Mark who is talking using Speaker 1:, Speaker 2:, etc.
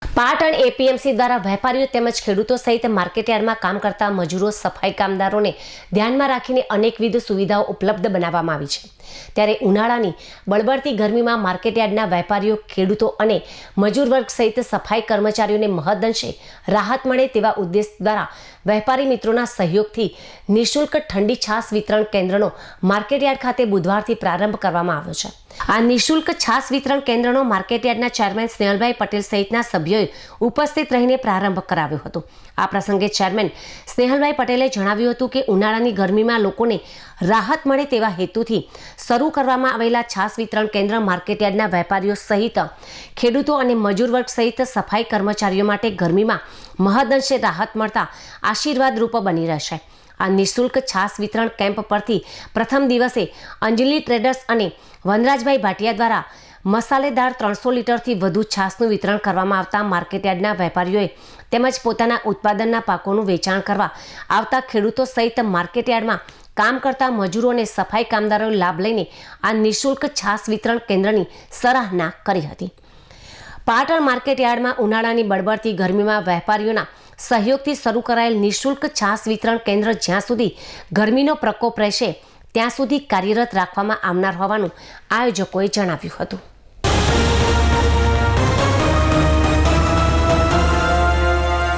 Speaker 1: Patan APMC દ્વારા વેપારીઓ તેમજ ખેડૂતો સહિત માર્કેટયાર્ડમાં કામ કરતા મજૂરો, સફાઈ કામદારોને ધ્યાનમાં રાખીને અનેકવિધ સુવિધાઓ ઉપલબ્ધ બનાવવામાં આવી છે। ત્યારે ઉનાળાની બળબડતી ગરમીમાં માર્કેટયાર્ડના વેપારીઓ, ખેડૂતો અને મજૂર વર્ગ સહિત સફાઈ કર્મચારીઓને મહદઅંશે રાહત મળે તેવા ઉદ્દેશ દ્વારા વેપારી મિત્રોના સહયોગથી નિઃશુલ્ક ઠંડી છાશ વિતરણ કેન્દ્રનો માર્કેટયાર્ડ ખાતે બુધવારથી પ્રારંભ કરવામાં આવ્યો છે। આ નિઃશુલ્ક છાશ વિતરણ કેન્દ્રનો માર્કેટયાર્ડના ચેરમેન સ્નેહલભાઈ પટેલ સહિતના સભ્યોએ ઉપસ્થિત રહીને પ્રારંભ કરાવ્યો હતો। આ પ્રસંગે ચેરમેન સ્નેહલભાઈ પટેલે જણાવ્યું હતું કે ઉનાળાની ગરમીમાં લોકોને રાહત મળે તેવા હેતુથી શરૂ કરવામાં આવેલા છાશ વિતરણ કેન્દ્ર માર્કેટયાર્ડના વેપારીઓ સહિત ખેડૂતો અને મજૂર વર્ગ સહિત સફાઈ કર્મચારીઓ માટે ગરમીમાં મહદઅંશે રાહત મળતા આશીર્વાદરૂપ બની રહેશે। આ નિઃશુલ્ક છાશ વિતરણ કેમ્પ પરથી પ્રથમ દિવસે અંજલિ ટ્રેડર્સ અને વનરાજભાઈ ભાટિયા દ્વારા મસાલેદાર 300 લીટરથી વધુ છાશનું વિતરણ કરવામાં આવતા માર્કેટયાર્ડના વેપારીઓએ તેમજ પોતાના ઉત્પાદનના પાકોનું વેચાણ કરવા આવતા ખેડૂતો સહિત માર્કેટયાર્ડમાં કામ કરતા મજૂરો અને સફાઈ કામદારોએ લાભ લઈને આ નિઃશુલ્ક છાશ વિતરણ કેન્દ્રની સરાહના કરી હતી। પાટણ માર્કેટયાર્ડમાં ઉનાળાની બળબડતી ગરમીમાં વેપારીઓના સહયોગથી શરૂ કરાયેલ નિઃશુલ્ક છાશ વિતરણ કેન્દ્ર જ્યાં સુધી ગરમીનો પ્રકોપ રહેશે ત્યાં સુધી કાર્યરત રાખવામાં આવનાર હોવાનું આયોજકોએ જણાવ્યું હતું।